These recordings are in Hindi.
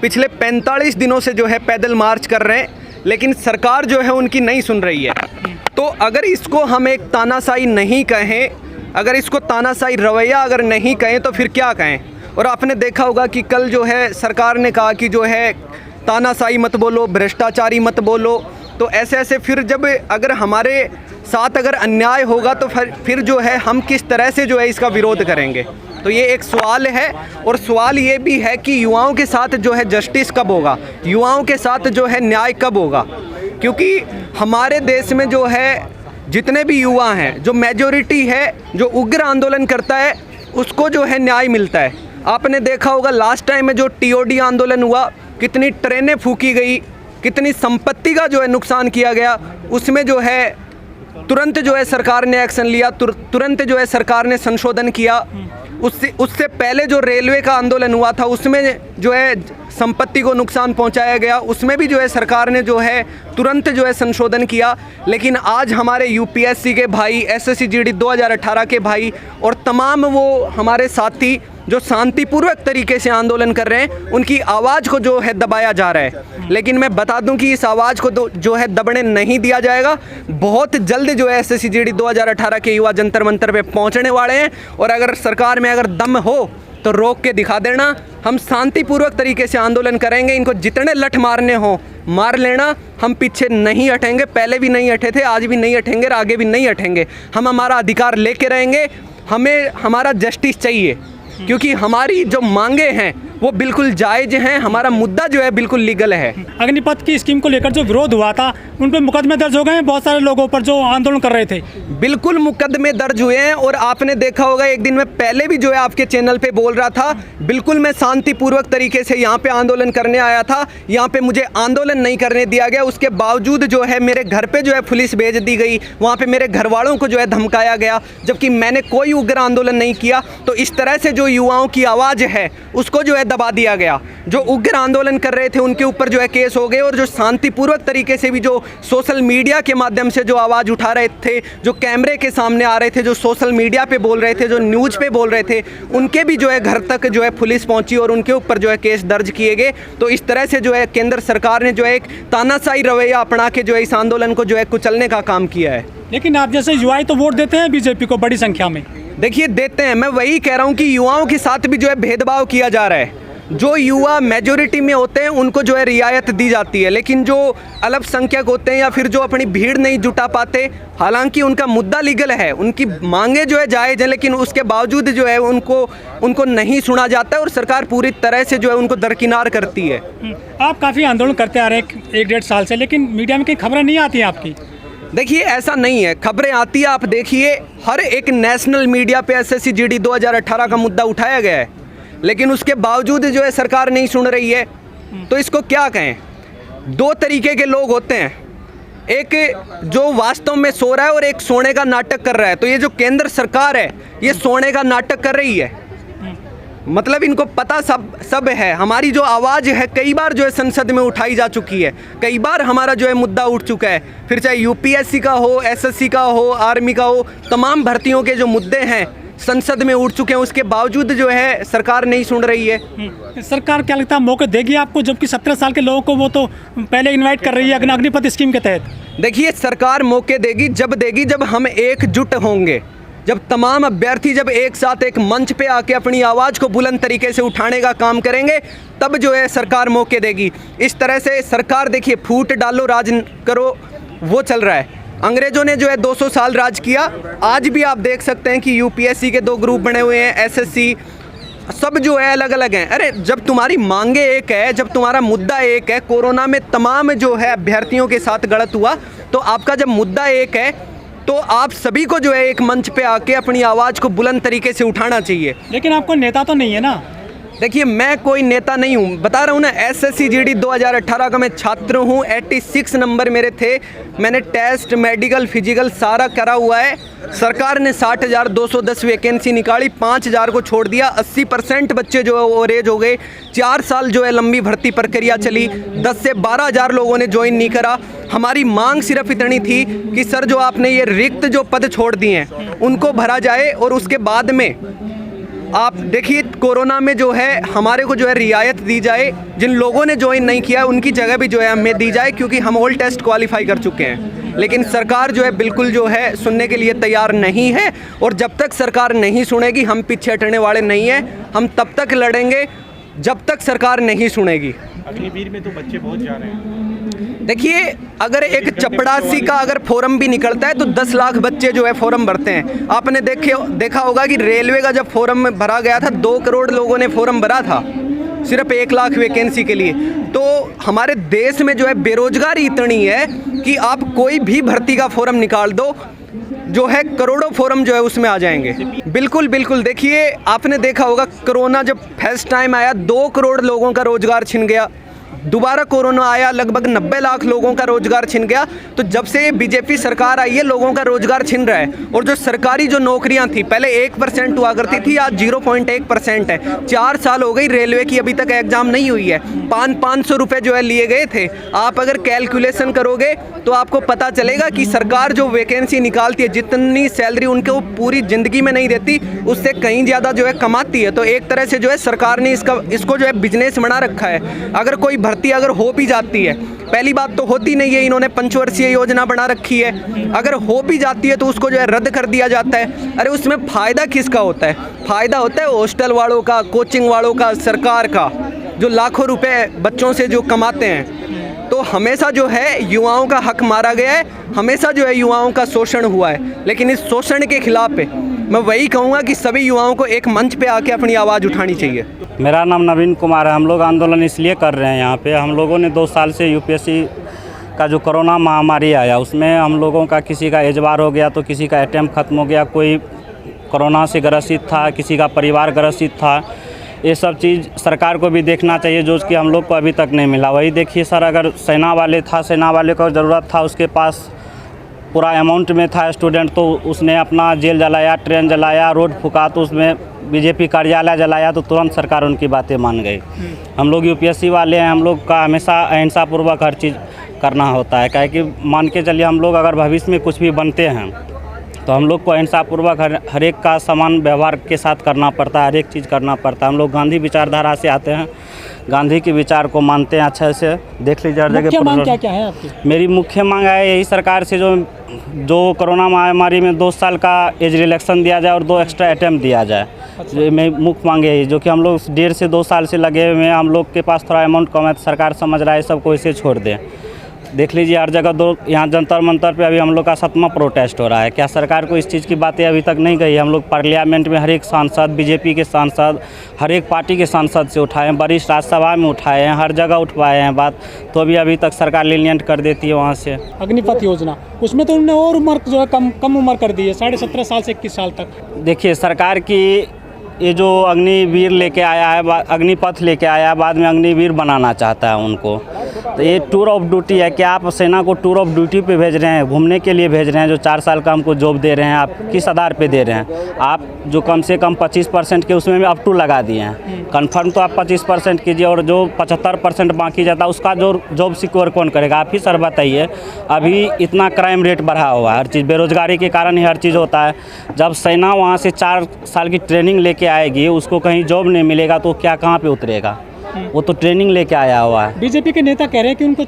पिछले 45 दिनों से जो है पैदल मार्च कर रहे हैं, लेकिन सरकार जो है उनकी नहीं सुन रही है। तो अगर इसको हम एक तानाशाही नहीं कहें, अगर इसको तानाशाही रवैया अगर नहीं कहें तो फिर क्या कहें। और आपने देखा होगा कि कल जो है सरकार ने कहा कि जो है तानाशाही मत बोलो, भ्रष्टाचारी मत बोलो। तो ऐसे ऐसे फिर जब अगर हमारे साथ अगर अन्याय होगा तो फिर जो है हम किस तरह से जो है इसका विरोध करेंगे। तो ये एक सवाल है। और सवाल ये भी है कि युवाओं के साथ जो है जस्टिस कब होगा, युवाओं के साथ जो है न्याय कब होगा। क्योंकि हमारे देश में जो है जितने भी युवा हैं, जो मेजॉरिटी है, जो उग्र आंदोलन करता है उसको जो है न्याय मिलता है। आपने देखा होगा लास्ट टाइम में जो TOD आंदोलन हुआ, कितनी ट्रेनें फूकी गई, कितनी संपत्ति का जो है नुकसान किया गया। उसमें जो है तुरंत जो है सरकार ने एक्शन लिया, तुरंत जो है सरकार ने संशोधन किया। उससे पहले जो रेलवे का आंदोलन हुआ था उसमें जो है संपत्ति को नुकसान पहुंचाया गया, उसमें भी जो है सरकार ने जो है तुरंत जो है संशोधन किया। लेकिन आज हमारे UPSC के भाई, SSC GD 2018 के भाई और तमाम वो हमारे साथी जो शांतिपूर्वक तरीके से आंदोलन कर रहे हैं, उनकी आवाज़ को जो है दबाया जा रहा है। लेकिन मैं बता दूं कि इस आवाज़ को जो है दबने नहीं दिया जाएगा। बहुत जल्द जो है SSC GD 2018 के युवा जंतर मंतर पे पहुंचने वाले हैं। और अगर सरकार में अगर दम हो तो रोक के दिखा देना। हम शांतिपूर्वक तरीके से आंदोलन करेंगे, इनको जितने लठ मारने हो मार लेना। हम पीछे नहीं हटेंगे, पहले भी नहीं हटे थे, आज भी नहीं हटेंगे और आगे भी नहीं हटेंगे। हम हमारा अधिकार लेके रहेंगे। हमें हमारा जस्टिस चाहिए, क्योंकि हमारी जो मांगे हैं वो बिल्कुल जायज़ हैं। हमारा मुद्दा जो है बिल्कुल लीगल है। अग्निपथ की स्कीम को लेकर जो विरोध हुआ था उन पर मुकदमे दर्ज हो गए हैं बहुत सारे लोगों पर जो आंदोलन कर रहे थे। बिल्कुल मुकदमे दर्ज हुए हैं। और आपने देखा होगा एक दिन में पहले भी जो है आपके चैनल पे बोल रहा था, बिल्कुल मैं शांतिपूर्वक तरीके से यहाँ पे आंदोलन करने आया था, यहाँ पे मुझे आंदोलन नहीं करने दिया गया। उसके बावजूद जो है मेरे घर पे जो है पुलिस भेज दी गई, वहाँ पे मेरे घर वालों को जो है धमकाया गया, जबकि मैंने कोई उग्र आंदोलन नहीं किया। तो इस तरह से जो युवाओं की आवाज़ है उसको जो है दबा दिया गया। जो उग्र आंदोलन कर रहे थे उनके ऊपर जो है केस हो गए, और जो शांतिपूर्वक तरीके से भी जो सोशल मीडिया के माध्यम से जो आवाज़ उठा रहे थे, जो कैमरे के सामने आ रहे थे, जो सोशल मीडिया पे बोल रहे थे, जो न्यूज़ पे बोल रहे थे, उनके भी जो है घर तक जो है पुलिस पहुंची और उनके ऊपर जो है केस दर्ज किए गए। तो इस तरह से जो है केंद्र सरकार ने जो है एक तानाशाही रवैया अपना के जो है इस आंदोलन को जो है कुचलने का काम किया है। लेकिन आप जैसे युवा तो वोट देते हैं BJP को बड़ी संख्या में। देखिए देते हैं, मैं वही कह रहा हूँ कि युवाओं के साथ भी जो है भेदभाव किया जा रहा है। जो युवा मेजॉरिटी में होते हैं उनको जो है रियायत दी जाती है, लेकिन जो अल्पसंख्यक होते हैं या फिर जो अपनी भीड़ नहीं जुटा पाते, हालांकि उनका मुद्दा लीगल है, उनकी मांगे जो है जायज़ है, लेकिन उसके बावजूद जो है उनको नहीं सुना जाता है और सरकार पूरी तरह से जो है उनको दरकिनार करती है। आप काफ़ी आंदोलन करते आ रहे हैं 1-1.5 साल से, लेकिन मीडिया में कई खबरें नहीं आती हैं आपकी। देखिए ऐसा नहीं है, खबरें आती है। आप देखिए हर एक नेशनल मीडिया पे SSC GD 2018 का मुद्दा उठाया गया है, लेकिन उसके बावजूद जो है सरकार नहीं सुन रही है। तो इसको क्या कहें। दो तरीके के लोग होते हैं, एक जो वास्तव में सो रहा है और एक सोने का नाटक कर रहा है। तो ये जो केंद्र सरकार है ये सोने का नाटक कर रही है, मतलब इनको पता सब है। हमारी जो आवाज़ है कई बार जो है संसद में उठाई जा चुकी है, कई बार हमारा जो है मुद्दा उठ चुका है। फिर चाहे UPSC का हो, SSC का हो, आर्मी का हो, तमाम भर्तियों के जो मुद्दे हैं संसद में उठ चुके हैं। उसके बावजूद जो है सरकार नहीं सुन रही है। सरकार क्या लगता है मौके देगी आपको, जबकि 17 साल के लोगों को वो तो पहले इनवाइट कर रही है अग्निपथ स्कीम के तहत। देखिए सरकार मौके देगी जब हम एकजुट होंगे, जब तमाम अभ्यर्थी जब एक साथ एक मंच पे आके अपनी आवाज़ को बुलंद तरीके से उठाने का काम करेंगे, तब जो है सरकार मौके देगी। इस तरह से सरकार देखिए फूट डालो राज करो वो चल रहा है। अंग्रेजों ने जो है 200 साल राज किया, आज भी आप देख सकते हैं कि UPSC के 2 ग्रुप बने हुए हैं, SSC सब जो है अलग अलग हैं। अरे जब तुम्हारी मांगे एक है, जब तुम्हारा मुद्दा एक है, कोरोना में तमाम जो है अभ्यर्थियों के साथ गलत हुआ, तो आपका जब मुद्दा एक है तो आप सभी को जो है एक मंच पे आके अपनी आवाज़ को बुलंद तरीके से उठाना चाहिए। लेकिन आपको नेता तो नहीं है ना। देखिए मैं कोई नेता नहीं हूँ, बता रहा हूँ ना। SSC GD 2018 का मैं छात्र हूँ, 86 नंबर मेरे थे। मैंने टेस्ट, मेडिकल, फिजिकल सारा करा हुआ है। सरकार ने 60,210 वैकेंसी निकाली, 5,000 को छोड़ दिया। 80% बच्चे जो है ओवरेज हो गए। 4 साल जो है लंबी भर्ती प्रक्रिया चली, 10 से 12,000 लोगों ने ज्वाइन नहीं करा। हमारी मांग सिर्फ इतनी थी कि सर जो आपने ये रिक्त जो पद छोड़ दिए हैं उनको भरा जाए, और उसके बाद में आप देखिए कोरोना में जो है हमारे को जो है रियायत दी जाए, जिन लोगों ने ज्वाइन नहीं किया उनकी जगह भी जो है हमें दी जाए, क्योंकि हम ऑल टेस्ट क्वालिफाई कर चुके हैं। लेकिन सरकार जो है बिल्कुल जो है सुनने के लिए तैयार नहीं है, और जब तक सरकार नहीं सुनेगी हम पीछे हटने वाले नहीं हैं। हम तब तक लड़ेंगे जब तक सरकार नहीं सुनेगी। अग्निवीर में तो बच्चे बहुत जा रहे हैं। देखिए अगर एक चपड़ासी का अगर फॉर्म भी निकलता है तो 10 लाख बच्चे जो है फॉर्म भरते हैं। आपने देखा होगा कि रेलवे का जब फॉर्म भरा गया था 2 करोड़ लोगों ने फॉर्म भरा था सिर्फ 1 लाख वैकेंसी के लिए। तो हमारे देश में जो है बेरोजगारी इतनी है कि आप कोई भी भर्ती का फॉर्म निकाल दो जो है करोड़ों फॉर्म जो है उसमें आ जाएंगे। बिल्कुल बिल्कुल। देखिए आपने देखा होगा कोरोना जब फर्स्ट टाइम आया 2 करोड़ लोगों का रोजगार छिन गया। दोबारा कोरोना आया लगभग 90 लाख लोगों का रोजगार छिन गया। तो जब से ये बीजेपी सरकार आई है लोगों का रोजगार छिन रहा है। और जो सरकारी जो नौकरियां थी पहले 1% हुआ करती थी, आज 0.1% है। 4 साल हो गई रेलवे की अभी तक एग्जाम नहीं हुई है। 500 रुपये जो है लिए गए थे। आप अगर कैलकुलेशन करोगे तो आपको पता चलेगा कि सरकार जो वैकेंसी निकालती है जितनी सैलरी उनको पूरी ज़िंदगी में नहीं देती उससे कहीं ज़्यादा जो है कमाती है। तो एक तरह से जो है सरकार ने इसको जो है बिजनेस बना रखा है। अगर कोई भर्ती अगर हो भी जाती है, पहली बात तो होती नहीं है, इन्होंने पंचवर्षीय योजना बना रखी है। अगर हो भी जाती है तो उसको जो है रद्द कर दिया जाता है। अरे उसमें फ़ायदा किसका होता है? फ़ायदा होता है हॉस्टल वालों का, कोचिंग वालों का, सरकार का, जो लाखों रुपए बच्चों से जो कमाते हैं। तो हमेशा जो है युवाओं का हक मारा गया है, हमेशा जो है युवाओं का शोषण हुआ है। लेकिन इस शोषण के खिलाफ मैं वही कहूँगा कि सभी युवाओं को एक मंच पे आके अपनी आवाज़ उठानी चाहिए। मेरा नाम नवीन कुमार है। हम लोग आंदोलन इसलिए कर रहे हैं यहाँ पे, हम लोगों ने 2 साल से यूपीएससी का जो कोरोना महामारी आया उसमें हम लोगों का किसी का एजबार हो गया तो किसी का अटैम्प्ट ख़त्म हो गया, कोई कोरोना से ग्रसित था, किसी का परिवार ग्रसित था। ये सब चीज़ सरकार को भी देखना चाहिए जो कि हम लोग को अभी तक नहीं मिला। वही देखिए सर, अगर सेना वाले को ज़रूरत था, उसके पास पूरा अमाउंट में था स्टूडेंट, तो उसने अपना जेल जलाया, ट्रेन जलाया, रोड फूका, तो उसमें बीजेपी कार्यालय जलाया तो तुरंत सरकार उनकी बातें मान गई। हम लोग यूपीएससी वाले हैं, हम लोग का हमेशा अहिंसापूर्वक हर चीज़ करना होता है। क्या कि मान के चलिए हम लोग अगर भविष्य में कुछ भी बनते हैं तो हम लोग को अहिंसापूर्वक हर एक का समान व्यवहार के साथ करना पड़ता है, हर एक चीज़ करना पड़ता है। हम लोग गांधी विचारधारा से आते हैं, गांधी के विचार को मानते हैं अच्छे से। देख लीजिए हर जगह। मांग क्या है आपकी? मेरी मुख्य मांग है यही सरकार से जो कोरोना महामारी में 2 साल का एज रिलैक्सन दिया जाए और 2 एक्स्ट्रा अटैम्प्ट दिया जाए। अच्छा। मैं मुख्य मांग यही, जो कि हम लोग 1.5 से 2 साल से लगे हुए हैं, हम लोग के पास थोड़ा अमाउंट कम है तो सरकार समझ रहा है सबको इसे छोड़ दें। देख लीजिए हर जगह यहाँ जंतर मंतर पे अभी हम लोग का 7वां प्रोटेस्ट हो रहा है। क्या सरकार को इस चीज़ की बातें अभी तक नहीं गई? हम लोग पार्लियामेंट में हर एक सांसद, बीजेपी के सांसद, हर एक पार्टी के सांसद से उठाए हैं, वरिष्ठ राज्यसभा में उठाए हैं, हर जगह उठवाए हैं बात, तो अभी तक सरकार लीनियंट कर देती है वहाँ से। अग्निपथ योजना, उसमें तो उन्होंने और उम्र जो है कम उम्र कर दी है, 17.5 साल से 21 साल तक। देखिए सरकार की ये जो अग्निवीर लेके आया है, अग्निपथ लेके आया है, बाद में अग्निवीर बनाना चाहता है उनको। तो ये टूर ऑफ ड्यूटी है कि आप सेना को टूर ऑफ ड्यूटी पे भेज रहे हैं, घूमने के लिए भेज रहे हैं। जो 4 साल का हमको जॉब दे रहे हैं, आप किस आधार पे दे रहे हैं? आप जो कम से कम 25% के उसमें भी अप टू लगा दिए हैं। कन्फर्म तो आप 25% कीजिए, और जो 75% बाकी जाता है उसका जो जॉब सिक्योर कौन करेगा? आप ही सर बताइए। अभी इतना क्राइम रेट बढ़ा हुआ है, हर चीज़ बेरोजगारी के कारण ही हर चीज़ होता है। जब सेना वहाँ से 4 साल की ट्रेनिंग लेके आएगी, उसको कहीं जॉब नहीं मिलेगा तो क्या कहाँ पे उतरेगा? वो तो ट्रेनिंग लेके आया हुआ है। बीजेपी के नेता कह रहे हैं कि उनको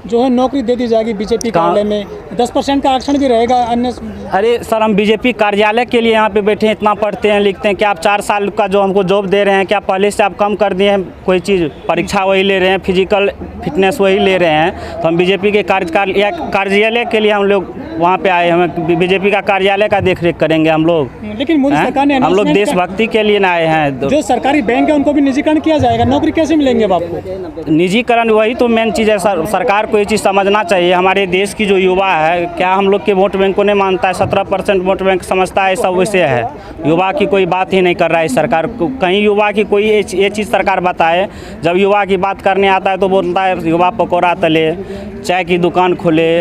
जो है नौकरी दे दी जाएगी, बीजेपी कार्यालय में 10% का आरक्षण भी रहेगा अन्य। अरे सर, हम बीजेपी कार्यालय के लिए यहाँ पे बैठे हैं, इतना पढ़ते हैं लिखते हैं कि आप 4 साल का जो हमको जॉब दे रहे हैं, क्या पहले से आप कम कर दिए हैं? कोई चीज़ परीक्षा वही ले रहे हैं, फिजिकल फिटनेस वही ले रहे हैं। तो हम बीजेपी के कार्यालय के लिए हम लोग वहाँ पे आए, हमें बीजेपी का कार्यालय का देख रेख करेंगे हम लोग। लेकिन मोदी सरकार ने हम लोग देशभक्ति के लिए ना आए हैं। जो सरकारी बैंक है उनको भी निजीकरण किया जाएगा, नौकरी कैसे मिलेंगे अब आपको? निजीकरण वही तो मेन चीज़ है। सरकार को ये चीज़ समझना चाहिए। हमारे देश की जो युवा है, क्या हम लोग के वोट बैंक को नहीं मानता है? 17% वोट बैंक समझता है सब वैसे है। युवा की कोई बात ही नहीं कर रहा है सरकार को। कहीं युवा की कोई ये चीज़ सरकार बताए। जब युवा की बात करने आता है तो बोलता है युवा पकौड़ा तले, चाय की दुकान खोले,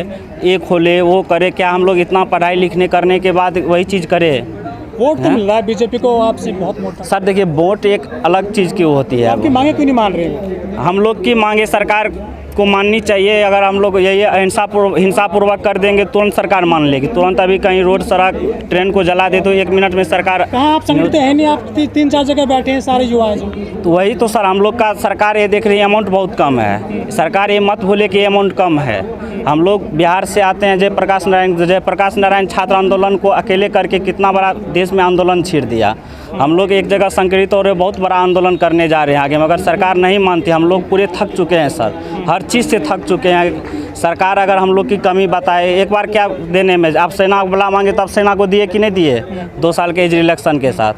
ये खोले, वो करे। क्या हम लोग इतना पढ़ाई लिखने करने के बाद वही चीज़ करें? वोट तो मिल रहा है बीजेपी को आपसे बहुत मोटा। सर देखिए, वोट एक अलग चीज़ की होती है। आपकी मांगे क्यों नहीं मान रहे हैं? हम लोग की मांगे सरकार इसको माननी चाहिए। अगर हम लोग यही हिंसापूर्वक कर देंगे तुरंत सरकार मान लेगी। तुरंत अभी कहीं रोड सड़क ट्रेन को जला दे तो 1 मिनट में सरकार। कहाँ आप संगठित है नहीं, आप 3-4 जगह बैठे हैं सारे युवा जो। तो वही तो सर हम लोग का सरकार ये देख रही है अमाउंट बहुत कम है। सरकार ये मत भूले कि अमाउंट कम है। हम लोग बिहार से आते हैं। जयप्रकाश नारायण छात्र आंदोलन को अकेले करके कितना बड़ा देश में आंदोलन छेड़ दिया। हम लोग एक जगह संगठित हो रहे बहुत बड़ा आंदोलन करने जा रहे हैं आगे, मगर सरकार नहीं मानती। हम लोग पूरे थक चुके हैं सर, हर चीज़ से थक चुके हैं। सरकार अगर हम लोग की कमी बताए, एक बार क्या देने में, आप सेना को बुला मांगे तब सेना को दिए कि नहीं दिए 2 साल के इलेक्शन के साथ।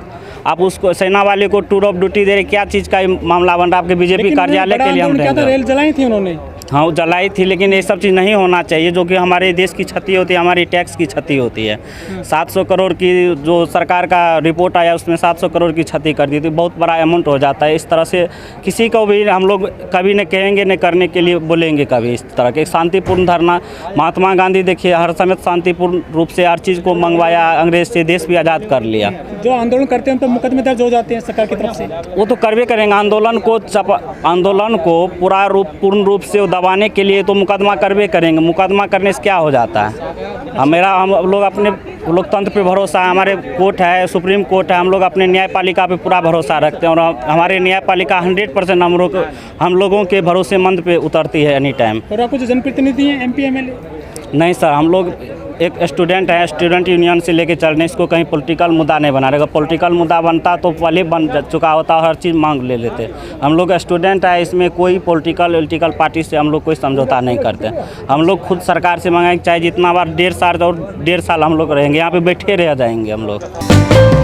आप उसको सेना वाले को टूर ऑफ ड्यूटी दे रहे, क्या चीज़ का मामला बन रहा है? आपके बीजेपी कार्यालय के लिए हम रेल जलाई थी उन्होंने। हाँ वो जलाई थी, लेकिन ये सब चीज़ नहीं होना चाहिए जो कि हमारे देश की क्षति होती है, हमारी टैक्स की क्षति होती है। 700 करोड़ की जो सरकार का रिपोर्ट आया उसमें 700 करोड़ की क्षति कर दी थी। बहुत बड़ा अमाउंट हो जाता है। इस तरह से किसी को भी हम लोग कभी न कहेंगे न करने के लिए बोलेंगे कभी। इस तरह के शांतिपूर्ण धरना, महात्मा गांधी देखिए हर समय शांतिपूर्ण रूप से हर चीज़ को मंगवाया, अंग्रेज से देश भी आज़ाद कर लिया। जो आंदोलन करते हैं उन पर मुकदमे दर्ज हो जाते हैं सरकार की तरफ से। वो तो करवे करेंगे। आंदोलन को पूर्ण रूप से दबाने के लिए तो मुकदमा करवे करेंगे। मुकदमा करने से क्या हो जाता है? हम लोग अपने लोकतंत्र पे भरोसा है। हमारे कोर्ट है, सुप्रीम कोर्ट है। हम लोग अपने न्यायपालिका पे पूरा भरोसा रखते हैं और हमारे न्यायपालिका 100% हम लोगों के भरोसेमंद पे उतरती है एनी टाइम। और आपको जो जनप्रतिनिधि हैं MP MLA? नहीं सर, हम लोग एक स्टूडेंट है, स्टूडेंट यूनियन से लेके चल रहे। इसको कहीं पॉलिटिकल मुद्दा नहीं बना रहेगा। पॉलिटिकल मुद्दा बनता तो पहले बन चुका होता, हर चीज़ मांग ले लेते। हम लोग स्टूडेंट है, इसमें कोई पॉलिटिकल पार्टी से हम लोग कोई समझौता नहीं करते। हम लोग खुद सरकार से मांगेंगे, चाहे जितना बार 1.5 साल और 1.5 साल हम लोग रहेंगे यहाँ पे, बैठे रह जाएंगे हम लोग।